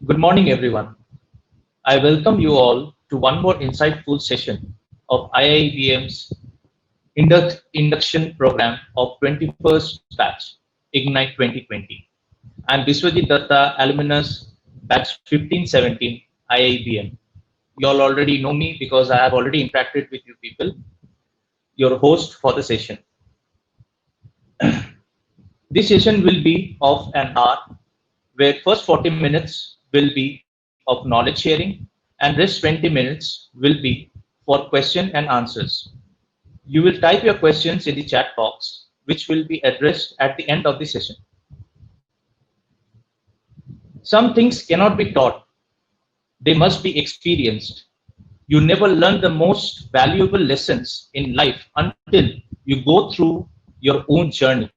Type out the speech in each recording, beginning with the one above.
Good morning, everyone. I welcome you all to one more insightful session of IIBM's induction program of 21st batch, Ignite 2020. I'm Biswajit Datta, alumnus batch 1517, IIBM. You all already know me because I have already interacted with you people, your host for the session. This session will be of an hour, where first 40 minutes will be of knowledge sharing and rest 20 minutes will be for question and answers. You will type your questions in the chat box, which will be addressed at the end of the session. Some things cannot be taught, they must be experienced. You never learn the most valuable lessons in life until you go through your own journey.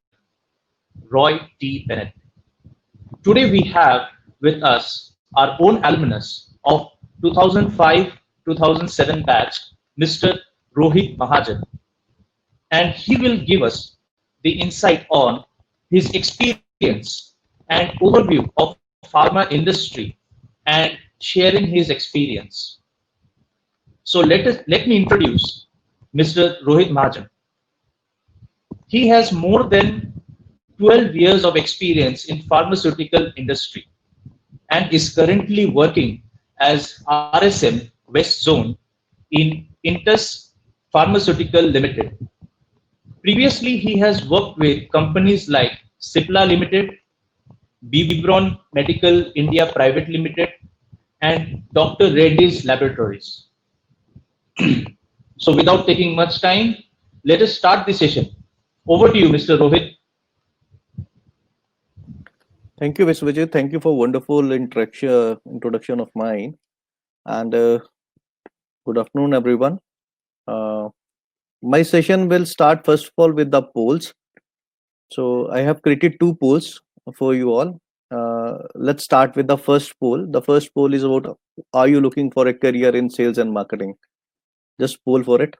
Roy T. Bennett. Today we have with us our own alumnus of 2005-2007 batch, Mr. Rohit Mahajan, and he will give us the insight on his experience and overview of pharma industry and sharing his experience. So let me introduce Mr. Rohit Mahajan. He has more than 12 years of experience in pharmaceutical industry and is currently working as RSM West Zone in Intus Pharmaceutical Limited. Previously, he has worked with companies like Cipla Limited, Bibron Medical India Private Limited, and Dr. Reddy's Laboratories. So, without taking much time, let us start the session. Over to you, Mr. Rohit. Thank you, Viswajit. Thank you for wonderful introduction of mine. And good afternoon, everyone. Uh, my session will start first of all with the polls. So I have created two polls for you all. Let's start with the first poll. The first poll is about: are you looking for a career in sales and marketing? Just poll for it.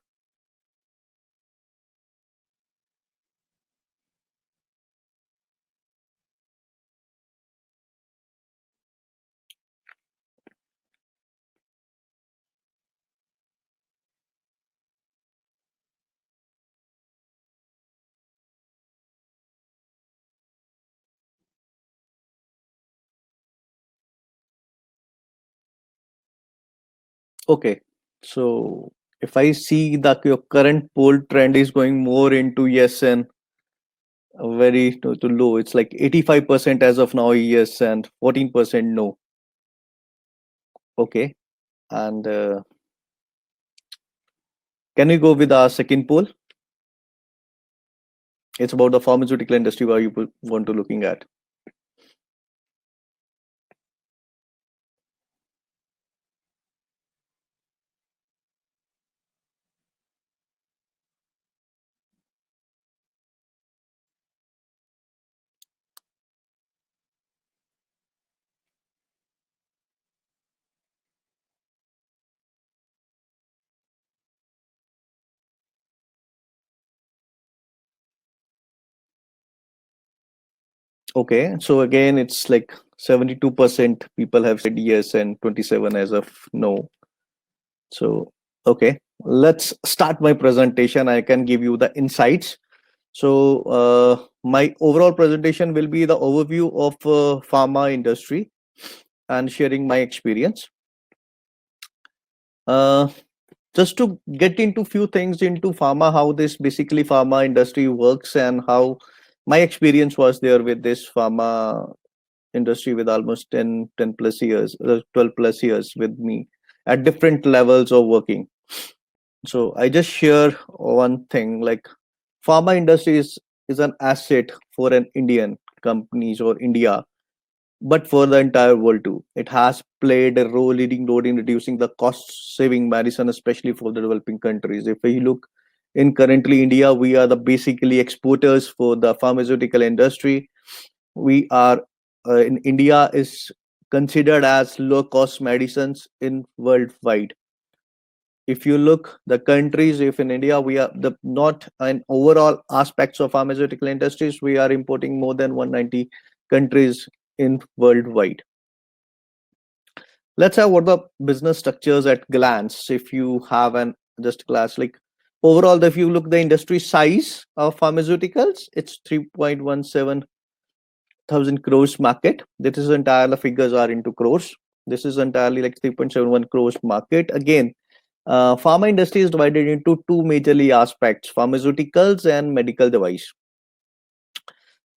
Okay. So if I see that your current poll trend is going more into yes and very to low. It's like 85% as of now, yes, and 14% no. Okay. And can we go with our second poll? It's about the pharmaceutical industry where you want to looking at. Okay. So again, it's like 72% people have said yes and 27 as of no. So, okay. Let's start my presentation. I can give you the insights. So my overall presentation will be the overview of pharma industry and sharing my experience. Uh, just to get into few things into pharma, how this basically pharma industry works and how my experience was there with this pharma industry with almost 10 plus years, 12 plus years with me at different levels of working. So I just share one thing like pharma industry is an asset for an Indian companies or India, but for the entire world too. It has played a leading role in reducing the cost saving medicine, especially for the developing countries. If we look in currently India, we are the basically exporters for the pharmaceutical industry. We are in India is considered as low cost medicines in worldwide. If you look the countries, if in India we are the not in overall aspects of pharmaceutical industries, we are importing more than 190 countries in worldwide. Let's have what the business structures at glance. If you have an just class like overall, if you look the industry size of pharmaceuticals, it's 3.17 thousand crores market. This is entire the figures are into crores. This is entirely like 3.71 crores market. Again, pharma industry is divided into two majorly aspects: pharmaceuticals and medical device.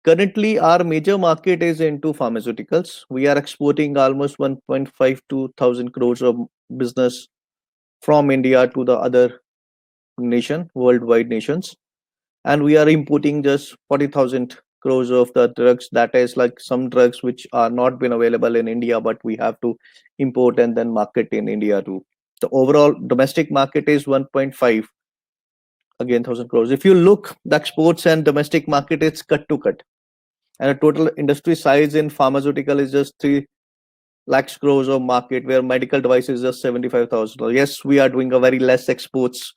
Currently, our major market is into pharmaceuticals. We are exporting almost 1.52 thousand crores of business from India to the other worldwide nations, and we are importing just 40,000 crores of the drugs. That is like some drugs which are not been available in India, but we have to import and then market in India too. The overall domestic market is 1.5 again thousand crores. If you look the exports and domestic market, it's cut to cut, and a total industry size in pharmaceutical is just 3 lakhs crores of market, where medical device is just 75,000. Yes, we are doing a very less exports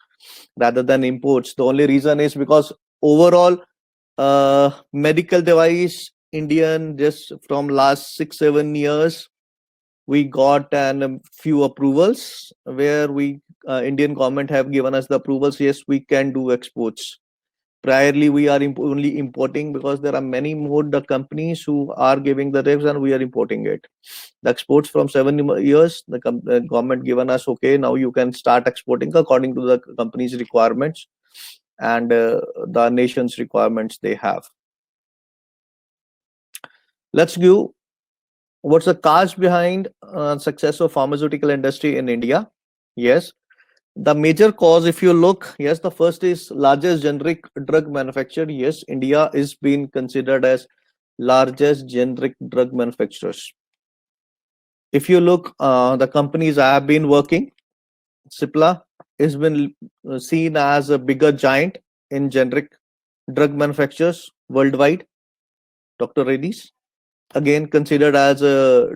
rather than imports. The only reason is because overall medical device Indian, just from last 6-7 years we got an few approvals where we Indian government have given us the approvals. Yes, we can do exports. Priorly we are only importing, because there are many more the companies who are giving the regs and we are importing it. The exports from 7 years, the government given us, okay, now you can start exporting according to the company's requirements and the nation's requirements they have. Let's give what's the cause behind success of pharmaceutical industry in India. Yes, the major cause, if you look, yes, the first is largest generic drug manufacturer. Yes, India is being considered as largest generic drug manufacturers. If you look, the companies I have been working, Cipla has been seen as a bigger giant in generic drug manufacturers worldwide. Dr. Reddy's, again considered as a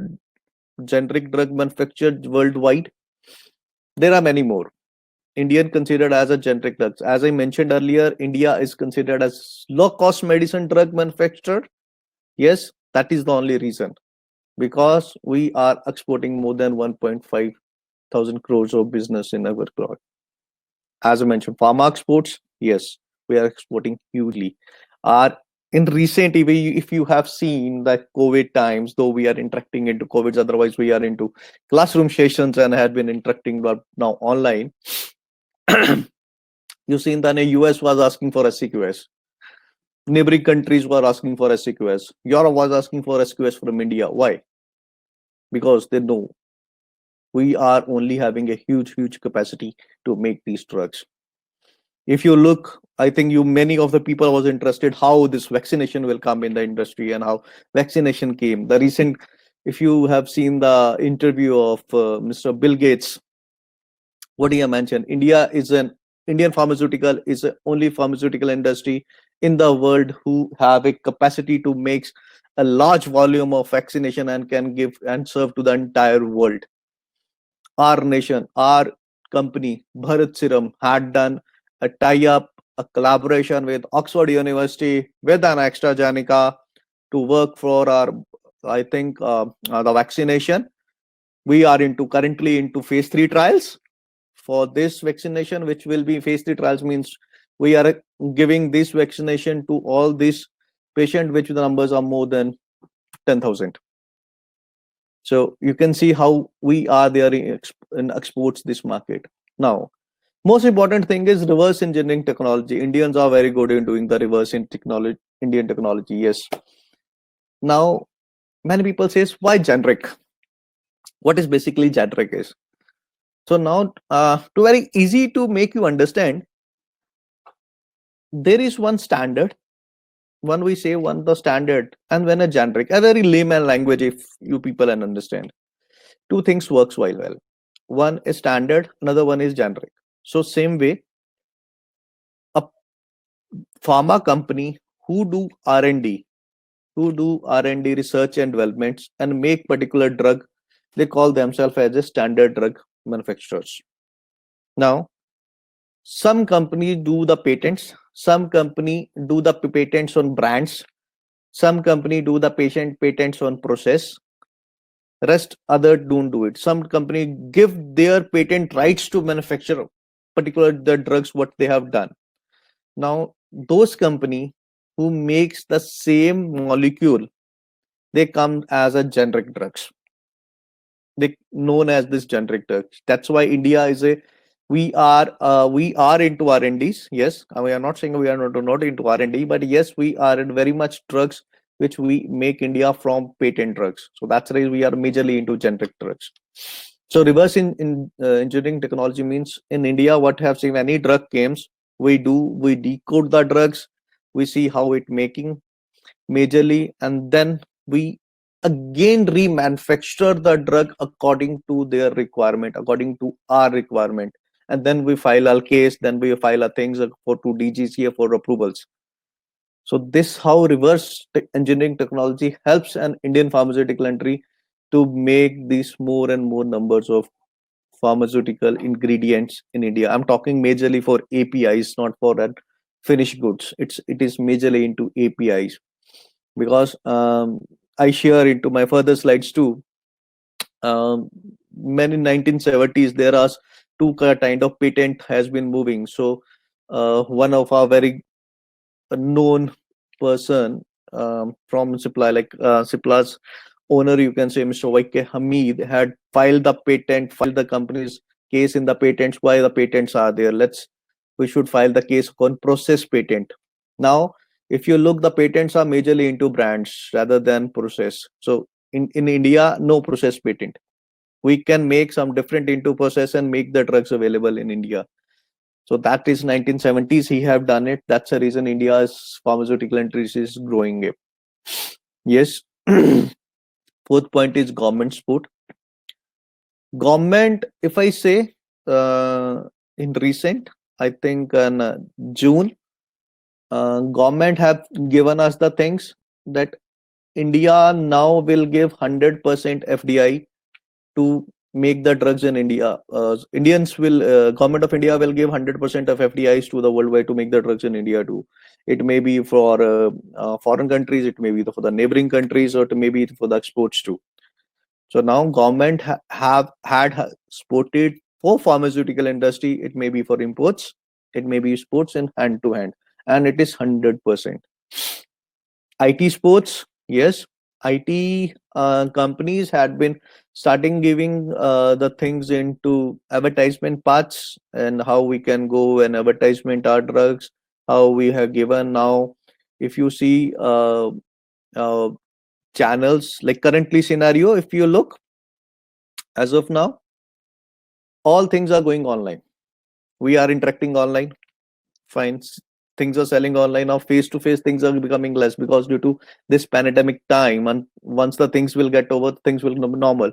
generic drug manufacturer worldwide. There are many more. Indian considered as a generic drugs. As I mentioned earlier, India is considered as low-cost medicine drug manufacturer. Yes, that is the only reason, because we are exporting more than 1.5 thousand crores of business in our cloud. As I mentioned, pharma exports, yes, we are exporting hugely. Our in recent, if you have seen the COVID times, though we are interacting into COVID, otherwise we are into classroom sessions and had been interacting but now online. You've seen that the US was asking for SCQS. Neighboring countries were asking for SCQS. Europe was asking for SQS from India. Why? Because they know we are only having a huge capacity to make these drugs. If you look, I think many of the people was interested how this vaccination will come in the industry and how vaccination came. The recent, if you have seen the interview of Mr. Bill Gates, what he mentioned, Indian pharmaceutical is the only pharmaceutical industry in the world who have a capacity to make a large volume of vaccination and can give and serve to the entire world. Our nation, our company, Bharat Serum, had done a tie-up, a collaboration with Oxford University, with an AstraZeneca to work for our, I think, the vaccination. We are currently into phase 3 trials for this vaccination, which will be phase 3 trials, means we are giving this vaccination to all these patients, which the numbers are more than 10,000. So you can see how we are there in exports this market. Now, most important thing is reverse engineering technology. Indians are very good in doing the reverse in technology, Indian technology. Yes. Now, many people says, why generic? What is basically generic is? So now, to very easy to make you understand, there is one standard. When we say the standard and when a generic, a very layman language, if you people can understand, two things works well. One is standard, another one is generic. So same way, a pharma company who do R&D, research and developments and make particular drug, they call themselves as a standard drug manufacturers. Now, some companies do the patents, some company do the patents on brands, some company do the patents on process, Rest other don't do it. Some company give their patent rights to manufacture particular the drugs what they have done. Now those company who makes the same molecule, they come as a generic drugs. They known as this generic drugs. That's why India is a we are into R&Ds. Yes, we are not saying we are not into R&D, but yes, we are in very much drugs which we make India from patent drugs. So that's why we are majorly into generic drugs. So reverse in engineering technology means in India, what have seen any drug comes, we decode the drugs, we see how it making majorly, and then we again remanufacture the drug according to their requirement, according to our requirement, and then we file our case, then we file our things for to DGCA for approvals. So this how reverse engineering technology helps an Indian pharmaceutical country to make these more and more numbers of pharmaceutical ingredients in India. I'm talking majorly for APIs, not for that finished goods. It is majorly into APIs, because I share into my further slides too. Many 1970s there are two kind of patent has been moving. So one of our very known person from Cipla, like Cipla's owner, you can say Mr. YK Hamid, had filed the patent, filed the company's case in the patents. Why the patents are there? We should file the case on process patent. Now, if you look, the patents are majorly into brands rather than process. So in India, no process patent. We can make some different into process and make the drugs available in India. So that is 1970s. He have done it. That's the reason India's pharmaceutical industry is growing. Yes. Fourth point is government support. Government, if I say in recent, I think in June, government have given us the things that India now will give 100% FDI to make the drugs in India. Indians will, government of India will give 100% of FDIs to the worldwide to make the drugs in India too. It may be for foreign countries, it may be for the neighboring countries, or it may be for the exports too. So now government have supported for pharmaceutical industry. It may be for imports, it may be sports in hand to hand, and it is 100%. IT sports, yes, IT companies had been starting giving the things into advertisement parts, and how we can go and advertisement our drugs, how we have given now. If you see uh, channels like currently scenario, if you look as of now, all things are going online. We are interacting online. Fine. Things are selling online now. Face to face things are becoming less because due to this pandemic time, and once the things will get over, things will be normal.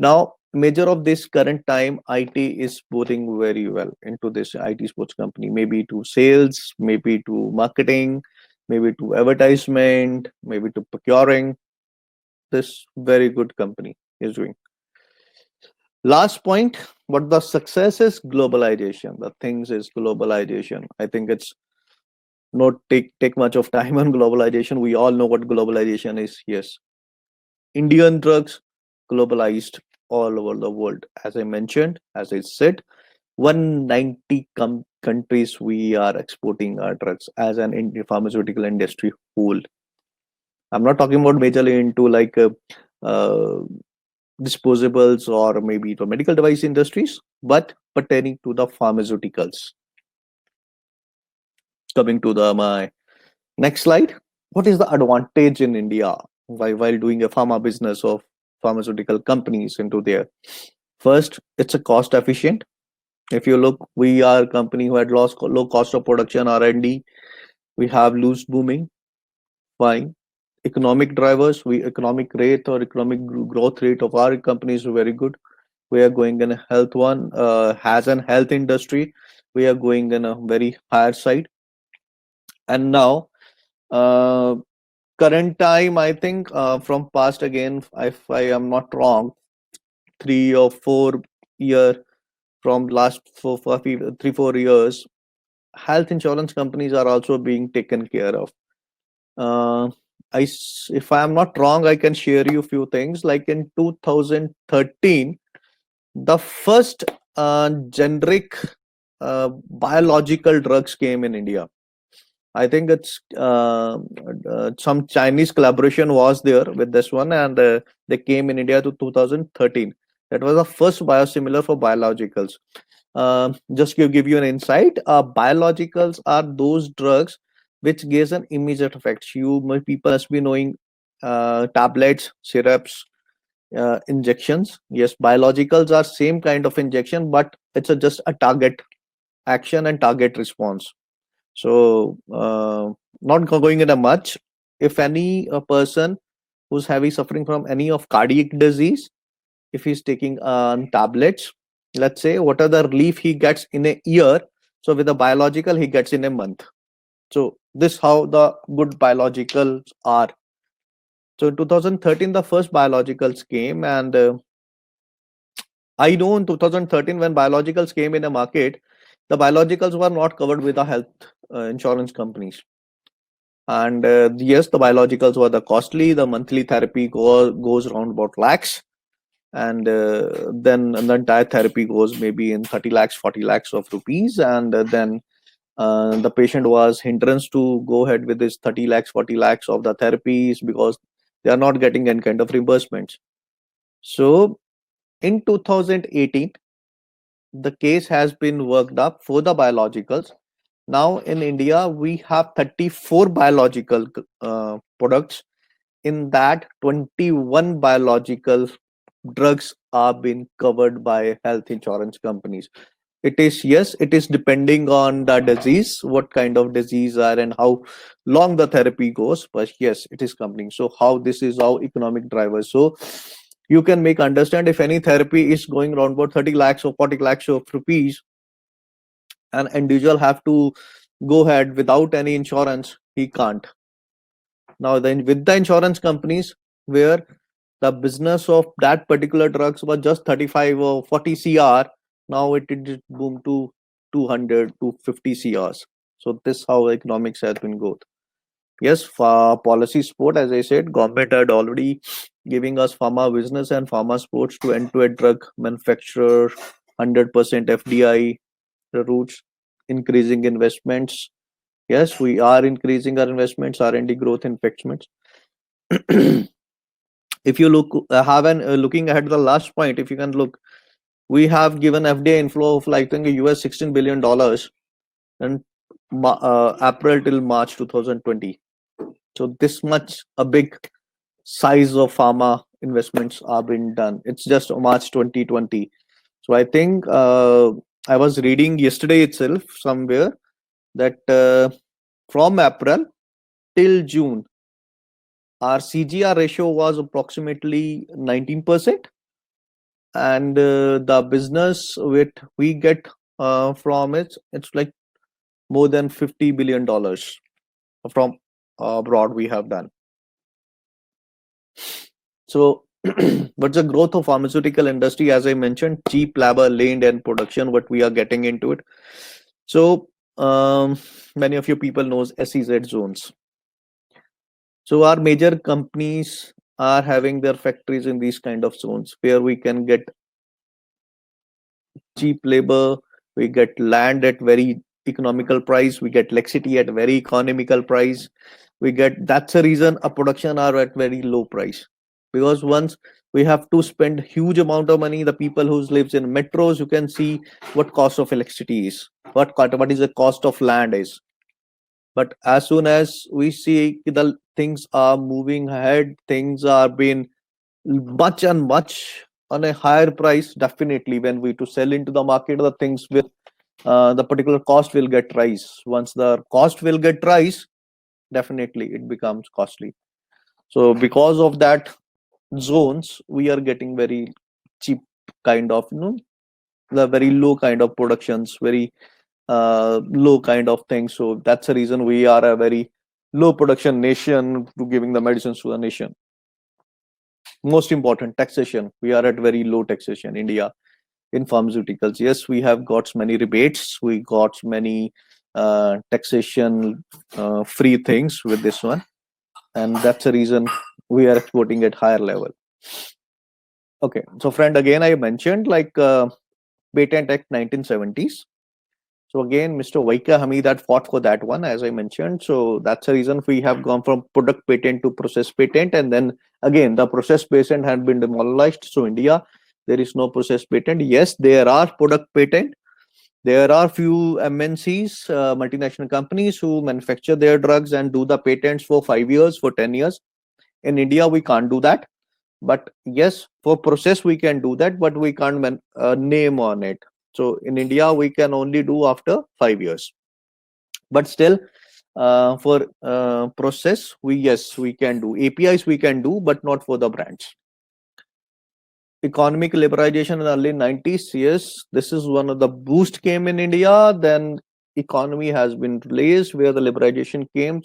Now, major of this current time, IT is supporting very well into this IT sports company. Maybe to sales, maybe to marketing, maybe to advertisement, maybe to procuring. This very good company is doing. Last point, what the success is globalization. The things is globalization. I think it's not take much of time on globalization. We all know what globalization is. Yes, Indian drugs globalized all over the world. As I mentioned, as I said, 190 countries we are exporting our drugs as an Indian pharmaceutical industry whole. I'm not talking about majorly into like uh, disposables or maybe the medical device industries, but pertaining to the pharmaceuticals. Coming to the my next slide. What is the advantage in India while doing a pharma business of pharmaceutical companies into there? First, it's a cost efficient. If you look, we are a company who had lost low cost of production R&D. We have loose booming. Fine. Economic drivers, we economic rate or economic growth rate of our company is very good. We are going in a health one, has an health industry. We are going in a very higher side. And now, uh, current time, I think from past again, if I am not wrong, 3 or 4 year from last 3 4 years, health insurance companies are also being taken care of. if I am not wrong, I can share you a few things. Like in 2013, the first generic biological drugs came in India. I think it's some Chinese collaboration was there with this one, and they came in India to 2013. That was the first biosimilar for biologicals. Just to give you an insight, biologicals are those drugs which gives an immediate effect. People must be knowing tablets, syrups, injections. Yes, biologicals are same kind of injection, but it's just a target action and target response. So, not going into much. If any person who's heavy suffering from any of cardiac disease, if he's taking tablets, let's say what are the relief he gets in a year, so with a biological he gets in a month. So this how the good biologicals are. So in 2013 the first biologicals came, and I know in 2013 when biologicals came in the market, the biologicals were not covered with the health insurance companies. And yes, the biologicals were the costly. The monthly therapy goes around about lakhs, and then the entire therapy goes maybe in 30 lakhs, 40 lakhs of rupees, and then the patient was hindrance to go ahead with this 30 lakhs, 40 lakhs of the therapies because they are not getting any kind of reimbursements. So in 2018, the case has been worked up for the biologicals. Now in India, we have 34 biological products. In that, 21 biological drugs are being covered by health insurance companies. It is, yes, it is depending on the disease, what kind of disease are and how long the therapy goes, but yes, it is coming. So how this is how economic drivers. So you can make understand if any therapy is going around about 30 lakhs or 40 lakhs of rupees, an individual have to go ahead without any insurance, he can't. Now then with the insurance companies, where the business of that particular drugs was just 35 or 40 cr, now it did boom to 200 to 50 crs. So this how economics has been good. Yes, for policy support, as I said, government had already giving us pharma business and pharma sports to end-to-end drug manufacturer, 100% fdi routes, increasing investments. Yes, we are increasing our investments, r&d growth investments. If you look have an looking ahead to the last point, if you can look, we have given fdi inflow of like I think us $16 billion and april till march 2020. So this much a big size of pharma investments are being done. It's just march 2020. So I think I was reading yesterday itself somewhere that from april till june our CGR ratio was approximately 19%, and the business which we get from it, it's like more than $50 billion from abroad we have done. So what's the growth of pharmaceutical industry? As I mentioned, cheap labor, land and production, what we are getting into it. So many of you people knows SEZ zones. So our major companies are having their factories in these kind of zones where we can get cheap labor, we get land at very economical price, we get electricity at very economical price, we get, that's the reason a production are at very low price. Because once we have to spend huge amount of money, the people who lives in metros, you can see what cost of electricity is, what is the cost of land is. But as soon as we see the things are moving ahead, things are being much and much on a higher price, definitely when we to sell into the market, the things will the particular cost will get rise. Once the cost will get rise, definitely it becomes costly. So because of that zones, we are getting very cheap kind of, the very low kind of productions, very low kind of things. So that's the reason we are a very low production nation to giving the medicines to the nation. Most important, taxation. We are at very low taxation, India, in pharmaceuticals. Yes, we have got many rebates, we got many taxation free things with this one, and that's the reason we are exporting at higher level. Okay, so friend, again I mentioned like Patent Act 1970s. So again, Mr. Vaika Hamid had fought for that one, as I mentioned. So that's the reason we have gone from product patent to process patent, and then again the process patent had been demolished. So India, there is no process patent. Yes, there are product patent. There are few MNCs, multinational companies, who manufacture their drugs and do the patents for 5 years, for 10 years. In India, we can't do that. But yes, for process we can do that, but we can't name on it. So in India, we can only do after 5 years. But still, for process, we can do APIs. We can do, but not for the brands. Economic liberalization in the early 90s. Yes, this is one of the boost came in India. Then economy has been released where the liberalization came,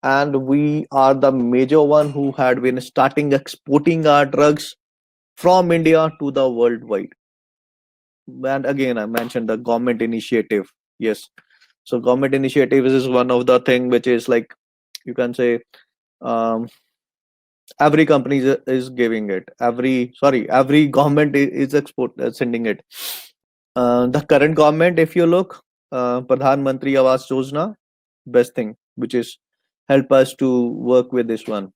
and we are the major one who had been starting exporting our drugs from India to the worldwide. And again, I mentioned the government initiative. Yes, so government initiative is one of the thing which is like, you can say, um, every company is giving it. Every government is sending it. The current government, if you look, Pradhan Mantri Awas Yojana, best thing which is help us to work with this one.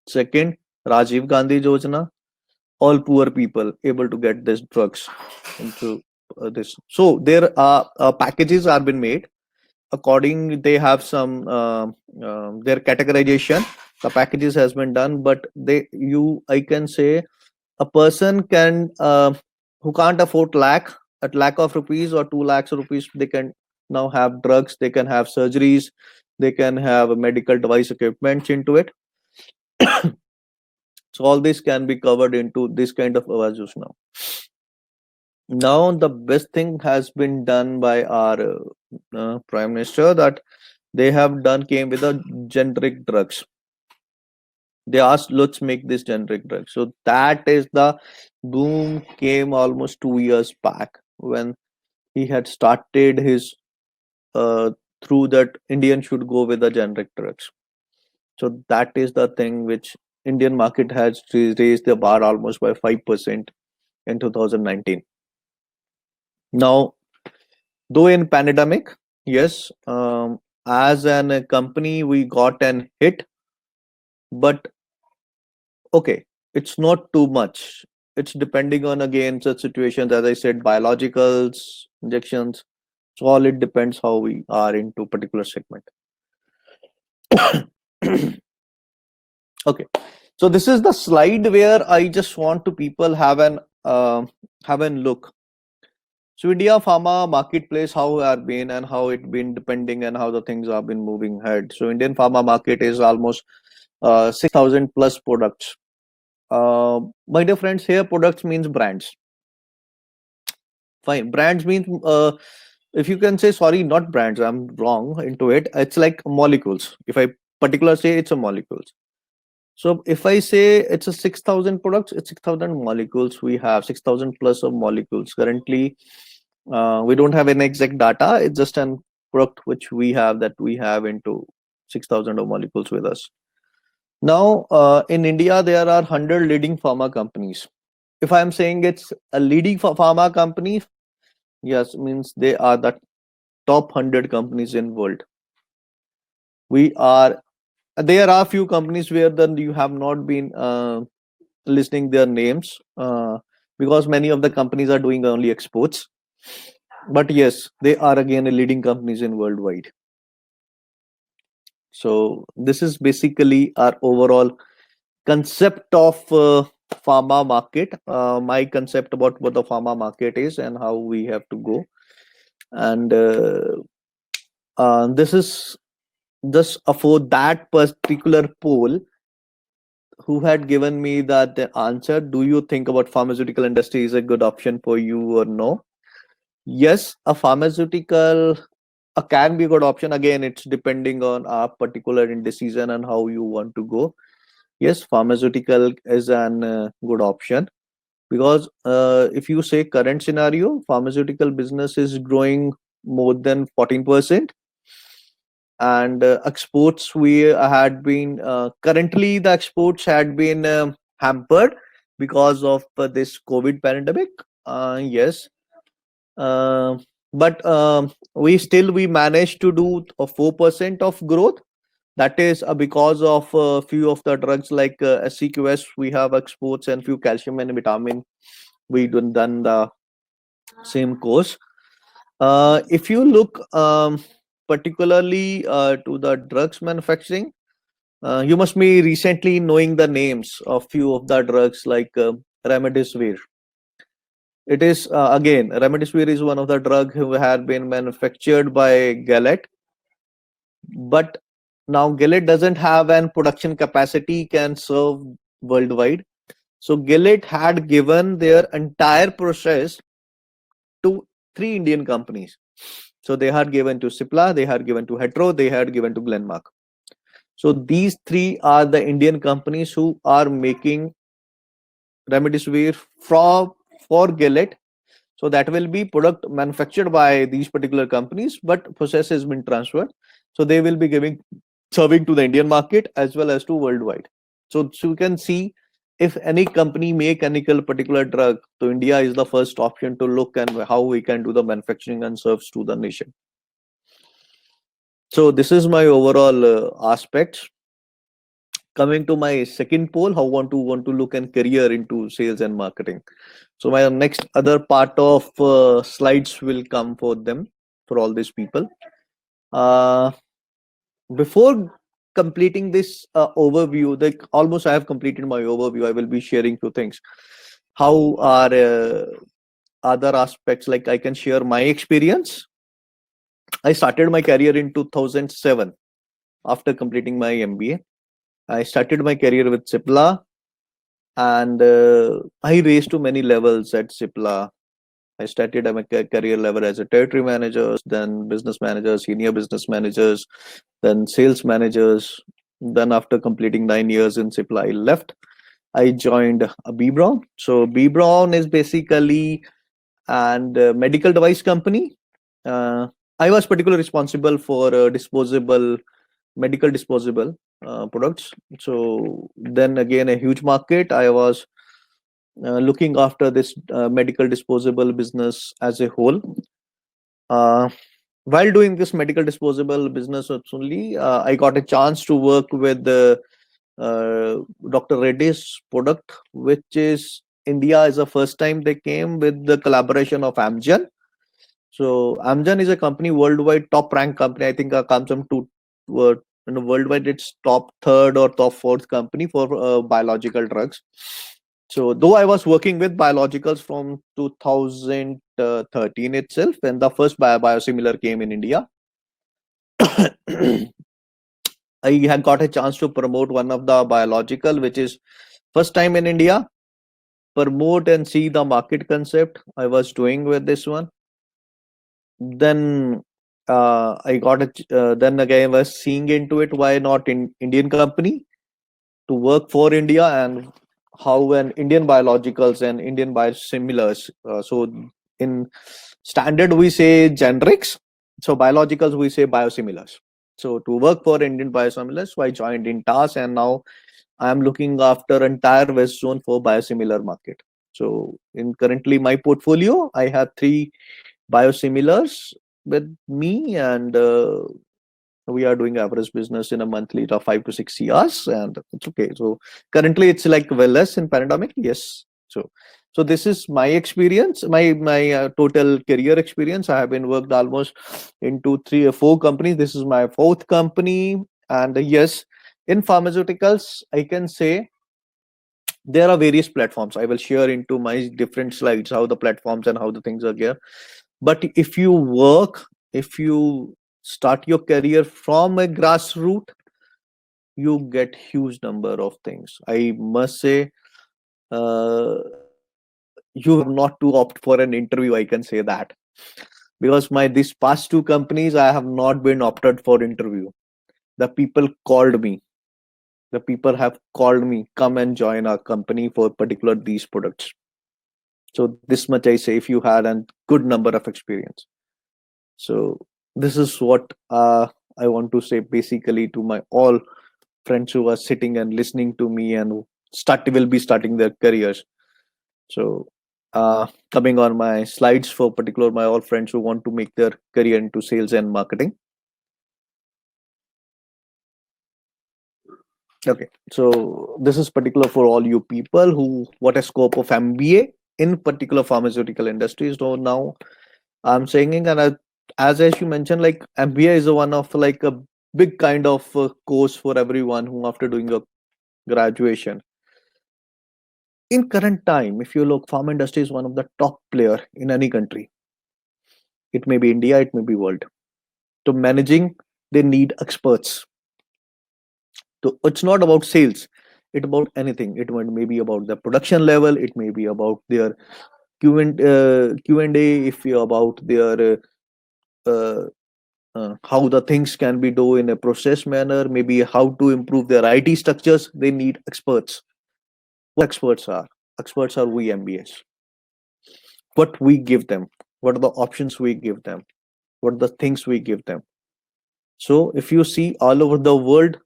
Second, Rajiv Gandhi Yojana, all poor people able to get this drugs into this. So there are packages are been made according, they have some their categorization. The packages has been done, but I can say a person can who can't afford lakh of rupees or 2 lakhs of rupees, they can now have drugs, they can have surgeries, they can have medical device equipment into it. So all this can be covered into this kind of Awaaz now. Now the best thing has been done by our Prime Minister, that they have done came with a generic drugs. They asked, let's make this generic drugs. So that is the boom came almost 2 years back when he had started his through that Indian should go with the generic drugs. So that is the thing which Indian market has raised the bar almost by 5% in 2019. Now, though in pandemic, yes, as a company we got an hit, but okay, it's not too much. It's depending on again such situations, as I said, biologicals, injections. So all it depends how we are into particular segment. Okay, so this is the slide where I just want to people have an look. So India pharma marketplace, how have been and how it been depending and how the things have been moving ahead. So Indian pharma market is almost 6,000 plus products. My dear friends, here products means brands. Fine, brands means if you can say, sorry, not brands, I'm wrong into it. It's like molecules. If I particular say it's a molecules. So if I say it's a 6,000 products, it's 6,000 molecules. We have 6,000 plus of molecules currently. We don't have any exact data. It's just an product which we have into 6,000 of molecules with us. Now, in India, there are 100 leading pharma companies. If I'm saying it's a leading pharma company, yes, means they are the top 100 companies in world. There are few companies where then you have not been listening their names because many of the companies are doing only exports. But yes, they are again leading companies in worldwide. So this is basically our overall concept of pharma market. My concept about what the pharma market is and how we have to go. And this is just for that particular poll who had given me that the answer. Do you think about pharmaceutical industry is a good option for you or no? Yes, a pharmaceutical can be a good option. Again, it's depending on our particular indecision and how you want to go. Yes, pharmaceutical is an good option because if you say current scenario, pharmaceutical business is growing more than 14%. and exports we had been currently the exports had been hampered because of this COVID pandemic. Yes, uh, but we managed to do a 4% of growth. That is because of a few of the drugs like SCQS. We have exports and few calcium and vitamin. We done the same course. If you look particularly to the drugs manufacturing, you must be recently knowing the names of few of the drugs like remdesivir. It is again, remdesivir is one of the drug who had been manufactured by Galet, but now Galet doesn't have an production capacity can serve worldwide. So Galet had given their entire process to three Indian companies. So they had given to Cipla, they had given to Hetero, they had given to Glenmark. So these three are the Indian companies who are making remdesivir for Gilead. So that will be product manufactured by these particular companies, but process has been transferred. So they will be giving serving to the Indian market as well as to worldwide. So you can see if any company make any particular drug, so India is the first option to look and how we can do the manufacturing and serves to the nation. So this is my overall aspects. Coming to my second pole, how want to look and career into sales and marketing. So my next other part of slides will come for them, for all these people. Uh, Before completing this overview, like almost I have completed my overview, I will be sharing two things. How are other aspects, like I can share my experience. I started my career in 2007 after completing my MBA. I started my career with Cipla, and I raised to many levels at Cipla. I started at my career level as a territory manager, then business manager, senior business managers, then sales managers. Then after completing 9 years in Cipla, I left. I joined B Brown. So B Brown is basically and medical device company. I was particularly responsible for disposable medical disposable products. So then again, a huge market. I was looking after this medical disposable business as a whole. Uh, while doing this medical disposable business only, I got a chance to work with Dr. Reddy's product, which is India is the first time they came with the collaboration of Amgen. So Amgen is a company worldwide top ranked company. I think comes from worldwide it's top third or top fourth company for biological drugs. So though I was working with biologicals from 2013 itself, when the first biosimilar came in India, I had got a chance to promote one of the biological, which is first time in India, promote and see the market concept I was doing with this one. Then I got then again I was seeing into it, why not in Indian company to work for India, and how an Indian biologicals and Indian biosimilars. So in standard we say generics, so biologicals we say biosimilars. So to work for Indian biosimilars, so I joined Intas, and now I am looking after entire West Zone for biosimilar market. So in currently my portfolio, I have three biosimilars with me, and we are doing average business in a monthly of 5 to 6 years, and it's okay. So currently it's like wellness in pandemic, yes. So this is my experience, my total career experience. I have been worked almost into 3 or 4 companies. This is my fourth company, and yes, in pharmaceuticals I can say there are various platforms. I will share into my different slides how the platforms and how the things are here. But if you work, if you start your career from a grassroots, you get huge number of things. I must say, you have not to opt for an interview, I can say that, because my these past 2 companies I have not been opted for interview. The people called me. The people have called me, come and join our company for particular these products. So this much I say, if you had a good number of experience. So this is what I want to say basically to my all friends who are sitting and listening to me and who will be starting their careers. So coming on my slides for particular my all friends who want to make their career into sales and marketing. Okay, so this is particular for all you people who what a scope of MBA in particular pharmaceutical industries. So now I'm saying, and as you mentioned, like MBA is a one of like a big kind of course for everyone who after doing a graduation. In current time, if you look, pharma industry is one of the top player in any country. It may be India, it may be world. To managing, they need experts. So it's not about sales. It's about anything. It may be about the production level. It may be about their Q&A. If you about their uh, how the things can be done in a process manner, maybe how to improve their IT structures, they need experts. What experts are? Experts are we MBS. What we give them, what are the options we give them, what are the things we give them. So if you see all over the world,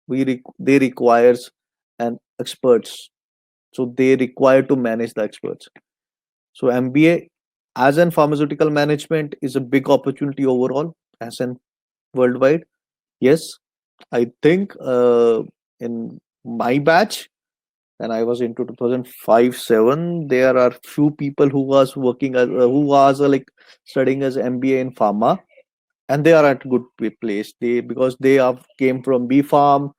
they requires an experts. So they require to manage the experts. So MBA as in pharmaceutical management is a big opportunity overall as in worldwide. Yes, I think in my batch, and I was into 2005-7, there are few people who was working as who was like studying as MBA in pharma, and they are at good place. They because they have came from B Farm,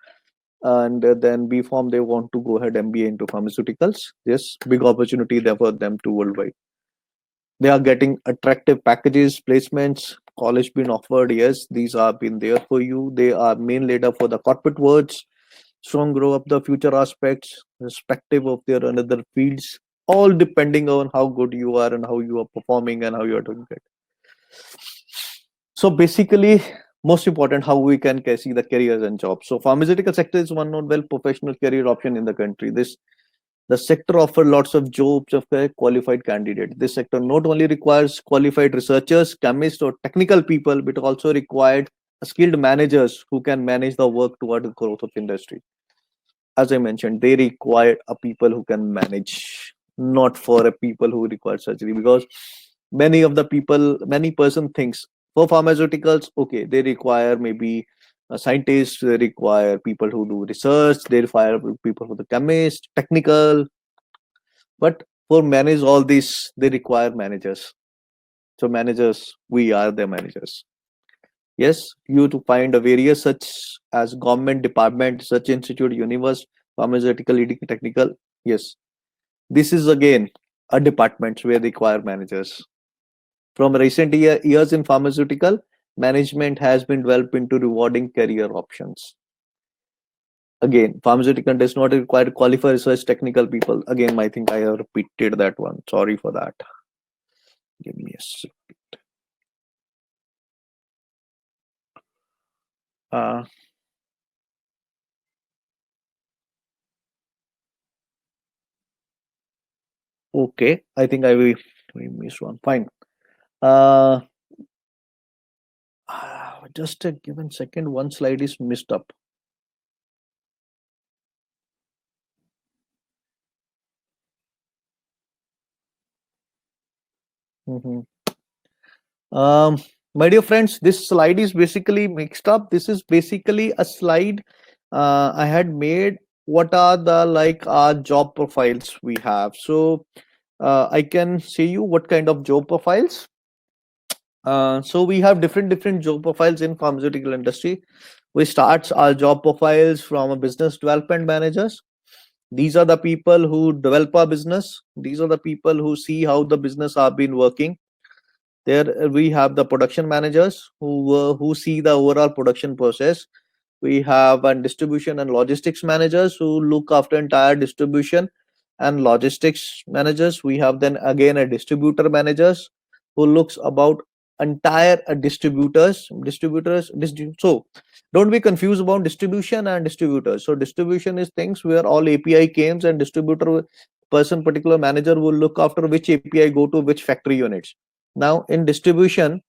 and then B Farm they want to go ahead MBA into pharmaceuticals. Yes, big opportunity there for them to worldwide. They are getting attractive packages, placements, college been offered. Yes, these are been there for you. They are main leader for the corporate words, strong grow up the future aspects, respective of their another fields, all depending on how good you are and how you are performing and how you are doing it. So basically, most important, how we can see the careers and jobs. So pharmaceutical sector is one not well professional career option in the country. The sector offers lots of jobs of a qualified candidate. This sector not only requires qualified researchers, chemists, or technical people, but also required skilled managers who can manage the work toward the growth of industry. As I mentioned, they require a people who can manage, not for a people who require surgery. Because many person thinks for pharmaceuticals, okay, they require maybe scientists, they require people who do research, they require people for the chemist, technical, but for manage all this, they require managers. So managers, we are the managers. Yes, you to find a various such as government department, such institute, universe, pharmaceutical, technical. Yes, this is again a department where they require managers. From recent years in pharmaceutical, management has been developed into rewarding career options. Again, pharmaceutical does not require qualified research technical people. Again, I think I have repeated that one. Sorry for that. Give me a second. Okay, I think we missed one. Fine. Just a given second. One slide is missed up. My dear friends, this slide is basically mixed up. This is basically a slide I had made. What are the like our job profiles we have? So I can say you what kind of job profiles. So we have different job profiles in pharmaceutical industry. We start our job profiles from a business development managers. These are the people who develop a business. These are the people who see how the business have been working. There we have the production managers who see the overall production process. We have and distribution and logistics managers who look after entire distribution and logistics managers. We have then again a distributor managers who looks about entire so don't be confused about distribution and distributors. So distribution is things where all API comes, and distributor person particular manager will look after which API go to which factory units. Now in distribution,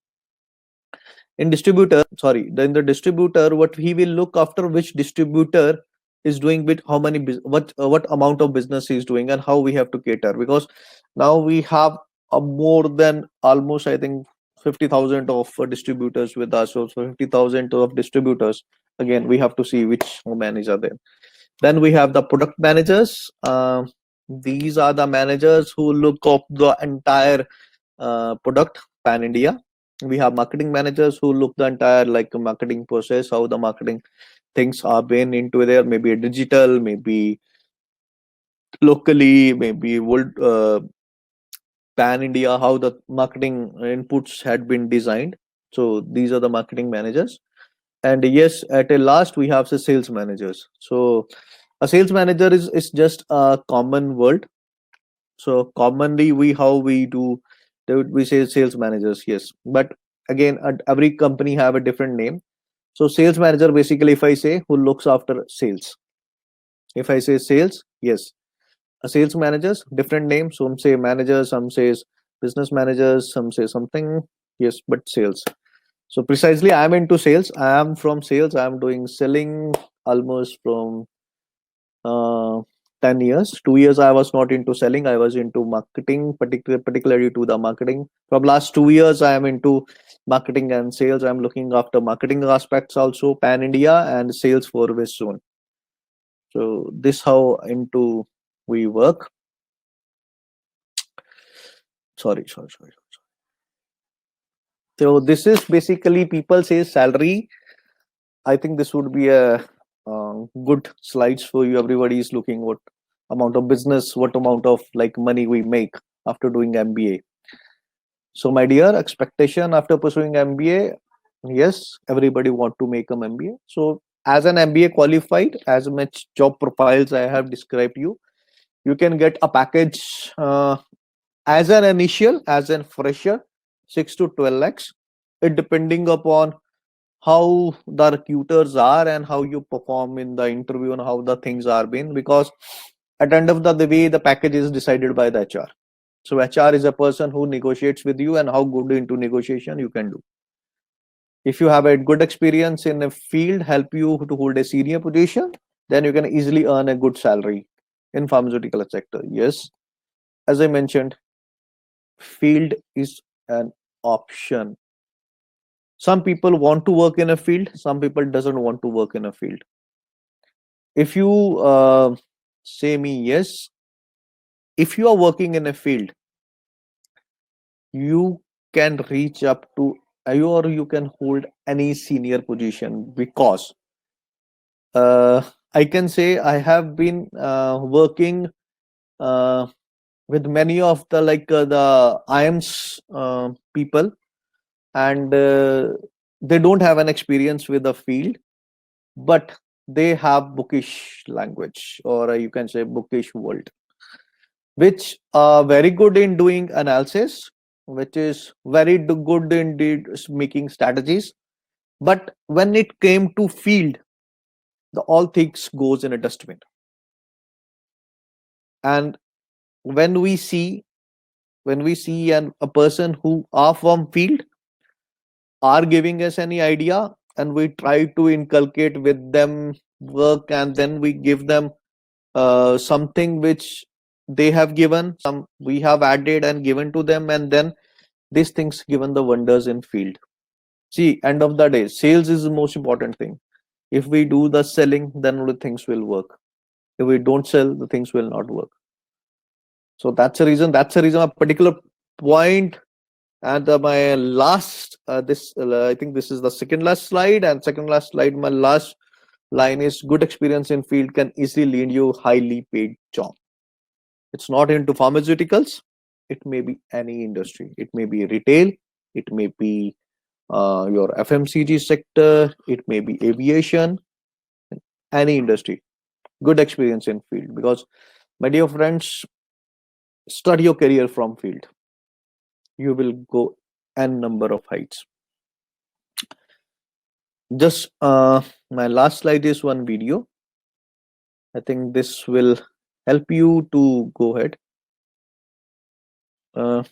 In distributor, sorry, then the distributor, what he will look after, which distributor is doing with how many what amount of business he is doing and how we have to cater, because now we have a more than almost, I think, 50,000 of distributors with us. So 50,000 of distributors, again we have to see which managers are there. Then we have the product managers. These are the managers who look up the entire product pan India. We have marketing managers who look the entire like marketing process, how the marketing things are being into there, maybe digital, maybe locally, maybe world, pan India, how the marketing inputs had been designed. So these are the marketing managers. And yes, at a last we have the sales managers. So a sales manager is just a common word. So commonly we how we do, we say sales managers, yes. But again, every company have a different name. So sales manager, basically, if I say who looks after sales, if I say sales, yes, a sales managers, different name. Some say managers, some says business managers, some say something. Yes, but sales. So precisely, I'm into sales. I am from sales. I'm doing selling almost from uh, 10 years. 2 years I was not into selling. I was into marketing, particularly to the marketing. From last 2 years, I am into marketing and sales. I'm looking after marketing aspects also, pan India and sales for West Zone. So this how into we work. Sorry. So this is basically, people say salary. I think this would be a good slides for you. Everybody is looking what amount of business, what amount of like money we make after doing MBA. So my dear, expectation after pursuing MBA, yes, everybody want to make an MBA. So as an MBA qualified, as much job profiles I have described you can get a package as an initial, as a fresher, 6 to 12 lakhs. It depending upon how the recruiters are and how you perform in the interview and how the things are been, because at the end of the way the package is decided by the HR. So HR is a person who negotiates with you and how good into negotiation you can do. If you have a good experience in a field, help you to hold a senior position, then you can easily earn a good salary in pharmaceutical sector. Yes, as I mentioned, field is an option. Some people want to work in a field, some people doesn't want to work in a field. If you say me, yes, if you are working in a field, you can reach up to or you can hold any senior position, because I can say I have been working uh, with many of the the IMS people, and they don't have an experience with the field, but they have bookish language, or you can say bookish world, which are very good in doing analysis, which is very good indeed making strategies. But when it came to field, the all things goes in a dustbin. And when we see a person who are from field are giving us any idea, and we try to inculcate with them work, and then we give them something which they have given, some we have added and given to them, and then these things given the wonders in field. See, end of the day, sales is the most important thing. If we do the selling, then only things will work. If we don't sell, the things will not work. So that's the reason a particular point. And my last this I think this is the second last slide, and second last slide, my last line is, good experience in field can easily lead you highly paid job. It's not into pharmaceuticals, it may be any industry, it may be retail, it may be your FMCG sector, it may be aviation, any industry. Good experience in field, because my dear friends, start your career from field, you will go n number of heights. Just my last slide is one video. I think this will help you to go ahead to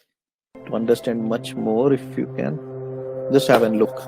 understand much more if you can. Just have a look.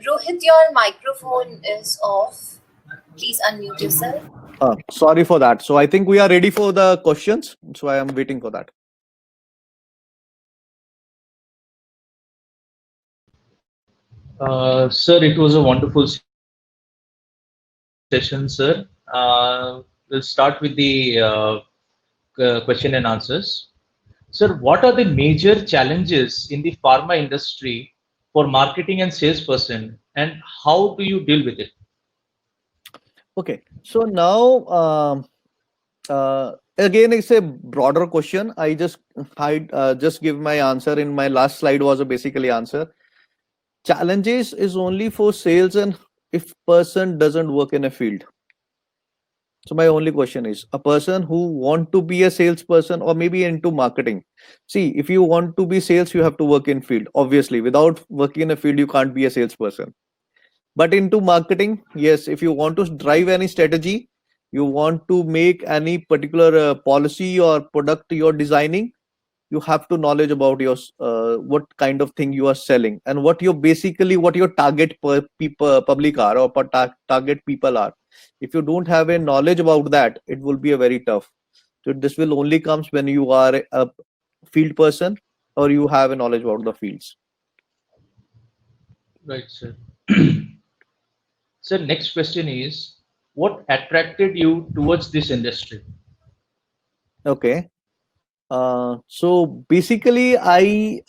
Rohit, your microphone is off. Please unmute yourself. Sorry for that. So I think we are ready for the questions. So I am waiting for that. Sir, it was a wonderful session, sir. We'll start with the question and answers. Sir, what are the major challenges in the pharma industry for marketing and salesperson, and how do you deal with it? Okay. So now, again, it's a broader question. I just give my answer in my last slide was a basically answer. Challenges is only for sales and if person doesn't work in a field. So my only question is a person who want to be a salesperson or maybe into marketing. See, if you want to be sales, you have to work in field. Obviously, without working in a field, you can't be a salesperson. But into marketing, yes, if you want to drive any strategy, you want to make any particular policy or product you're designing, you have to knowledge about your what kind of thing you are selling and what your basically what your target people public are or target people are. If you don't have a knowledge about that, it will be a very tough. So this will only comes when you are a field person or you have a knowledge about the fields. Right, sir. Sir, next question is, what attracted you towards this industry? Okay. So basically, I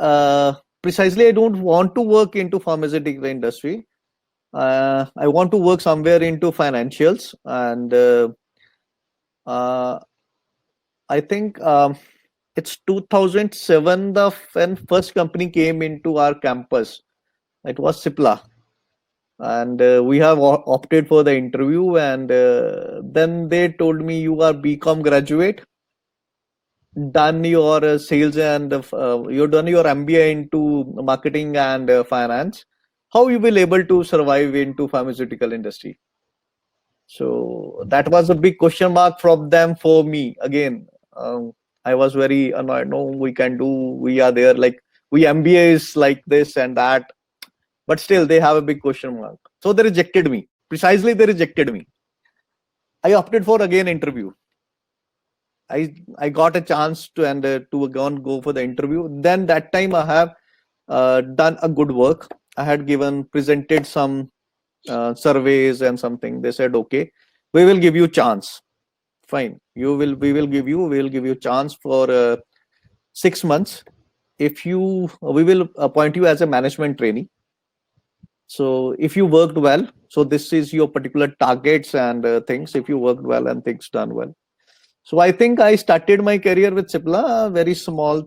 precisely I don't want to work into pharmaceutical industry. I want to work somewhere into financials, and I think it's 2007 the when first company came into our campus. It was Cipla, and we have opted for the interview, and then they told me you are BCom graduate, done your sales and you've done your MBA into marketing and finance. How you will able to survive into pharmaceutical industry? So that was a big question mark from them for me. Again, I was very annoyed. No, we can do. We are there. Like we MBA is like this and that, but still they have a big question mark. So they rejected me. Precisely, they rejected me. I opted for again interview. I got a chance to to go for the interview. Then that time I have done a good work. I had presented some surveys and something. They said, okay, we will give you chance. Fine, we will give you chance for 6 months. If you, we will appoint you as a management trainee. So if you worked well, so this is your particular targets and things. If you worked well and things done well. So I think I started my career with Cipla, a very small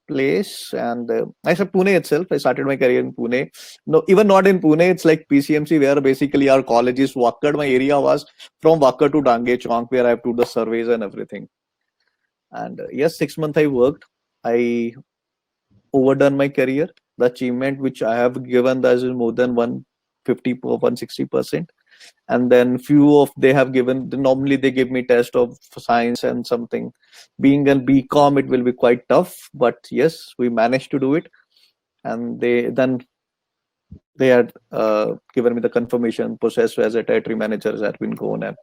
place, and I said Pune itself. I started my career in Pune. No, even not in Pune. It's like PCMC, where basically our college is Wakkad. My area was from Wakkad to Dange Chowk, where I have to do the surveys and everything. And yes, 6 months I worked. I overdone my career. The achievement which I have given, that is more than 150 or 160%. And then few of they have given, normally they give me test of science and something. Being a BCom, it will be quite tough, but yes, we managed to do it. And they had given me the confirmation process as a territory manager has been gone. And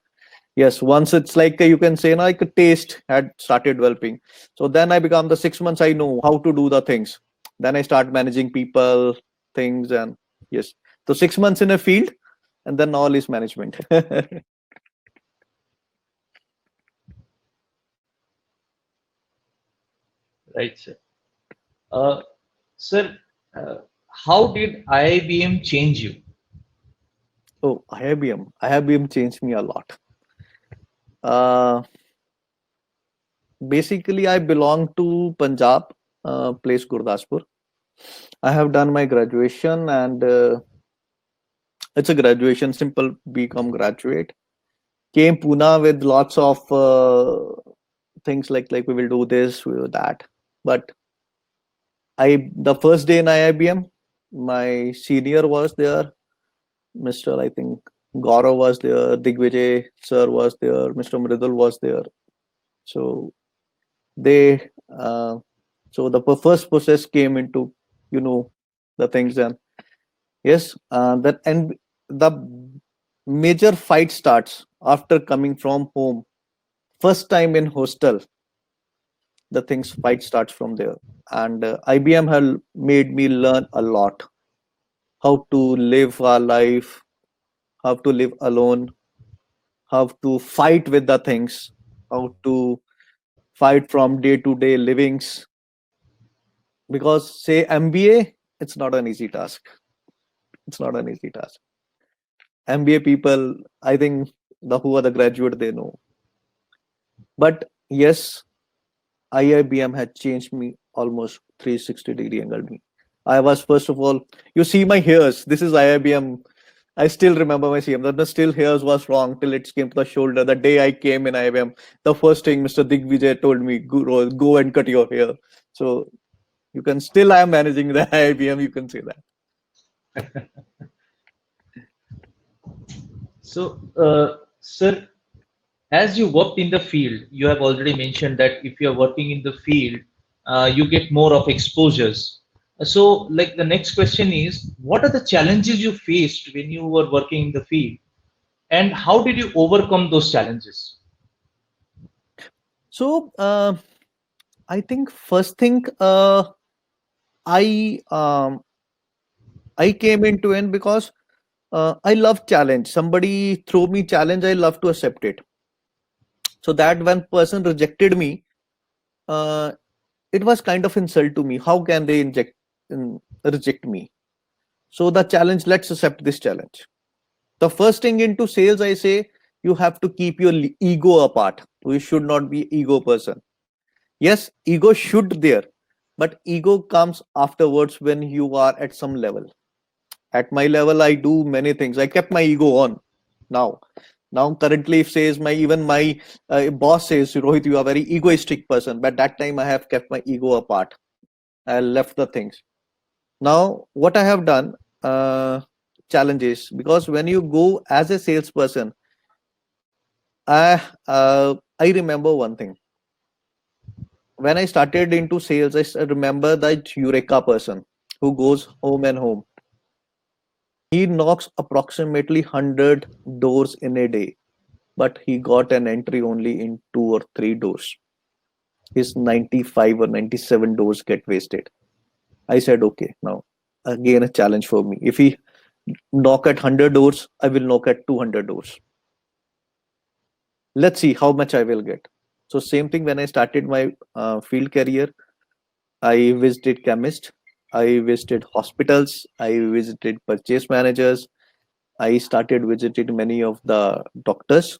yes, once it's like you can say like a taste had started developing. So then I become the 6 months I know how to do the things. Then I start managing people, things, and yes. So 6 months in a field, and then all is management. Right, sir. Sir, how did IIBM change you? Oh, IIBM changed me a lot. Basically, I belong to Punjab, place Gurdaspur. I have done my graduation, and it's a graduation, simple BCom graduate. Came Pune with lots of things like we will do this, we will that. But the first day in IIBM, my senior was there, Mr. I think Gaurav was there, Digvijay sir was there, Mr. Mridul was there. So they, so the first process came into, the things. And yes, that, and the major fight starts after coming from home. First time in hostel, the things fight starts from there. And IBM had made me learn a lot, how to live our life, how to live alone, how to fight with the things, how to fight from day to day livings. Because say MBA, it's not an easy task. It's not an easy task. MBA people, I think who are the graduate, they know. But yes, IIBM had changed me almost 360-degree angle me. I was, first of all, you see my hairs. This is IIBM. I still remember my CM. The still hairs was wrong till it came to the shoulder. The day I came in IIBM, the first thing Mr. Digvijay told me, go and cut your hair. So you can still, I am managing the IIBM. You can say that. So, sir, as you worked in the field, you have already mentioned that if you are working in the field, you get more of exposures. So, like the next question is, what are the challenges you faced when you were working in the field, and how did you overcome those challenges? So I think first thing, I came into it because I love challenge. Somebody throw me challenge, I love to accept it. So that when person rejected me, it was kind of insult to me. How can they reject me? So the challenge, let's accept this challenge. The first thing into sales, I say, you have to keep your ego apart. You should not be ego person. Yes, ego should there, but ego comes afterwards when you are at some level. At my level, I do many things. I kept my ego on. Now currently, if says even my boss says, Rohit, you are a very egoistic person, but that time I have kept my ego apart. I left the things. Now what I have done, challenges, because when you go as a salesperson, I remember one thing. When I started into sales, I remember that Eureka person who goes home and home. He knocks approximately 100 doors in a day. but he got an entry only in 2 or 3 doors. His 95 or 97 doors get wasted. I said, okay, now again a challenge for me. If he knock at 100 doors, I will knock at 200 doors. Let's see how much I will get. So same thing when I started my field career, I visited chemists, I visited hospitals, I visited purchase managers, I started visiting many of the doctors.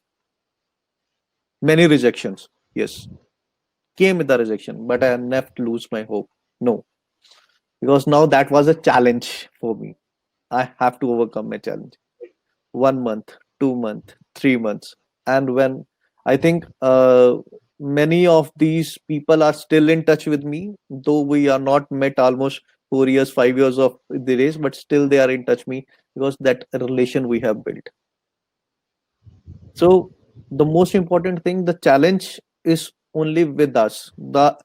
Many rejections, yes, came with the rejection, but I never lose my hope. No, because now that was a challenge for me. I have to overcome my challenge. 1 month, 2 month, 3 months, and when I think many of these people are still in touch with me, though we are not met almost 4 years, 5 years of the race, but still they are in touch me because that relation we have built. So the most important thing, the challenge is only with us. The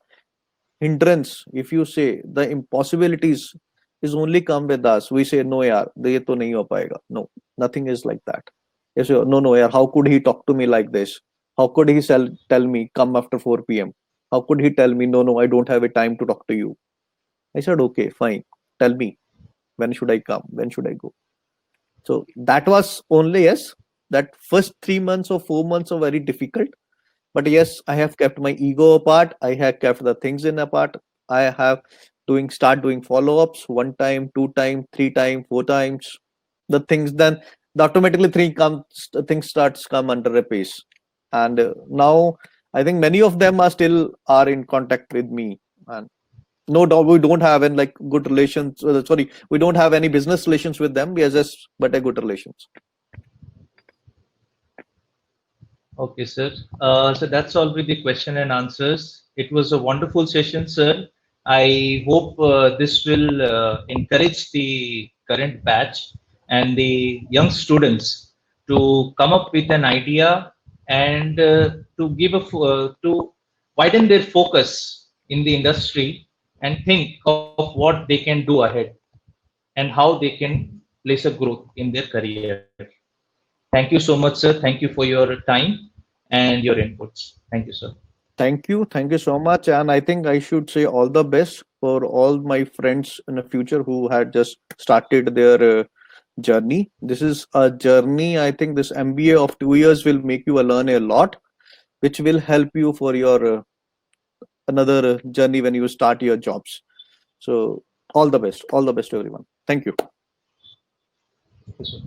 hindrance, if you say the impossibilities, is only come with us. We say no, yaar, ये तो नहीं हो पाएगा. No, nothing is like that. Yes, no, no, yaar, how could he talk to me like this? How could he tell me come after 4 p.m.? How could he tell me no, no, I don't have a time to talk to you? I said okay, fine. Tell me when should I come? When should I go? So that was only, yes. That first 3 months or 4 months are very difficult, but yes, I have kept my ego apart. I have kept the things in apart. I have start doing follow-ups, 1 time, 2 time, 3 time, 4 times. The things then the automatically things starts come under a pace. And now I think many of them are in contact with me. And no doubt we don't have any like good relations. Sorry, we don't have any business relations with them. We are just but a good relations. Okay, sir. So that's all with the question and answers. It was a wonderful session, sir. I hope this will encourage the current batch and the young students to come up with an idea and to widen their focus in the industry and think of what they can do ahead and how they can place a growth in their career. Thank you so much, sir. Thank you for your time and your inputs. Thank you, sir. Thank you so much. And I think I should say all the best for all my friends in the future who had just started their journey. This is a journey. I think this MBA of 2 years will make you learn a lot, which will help you for your another journey when you start your jobs. So all the best to everyone. Thank you. Thank you, sir.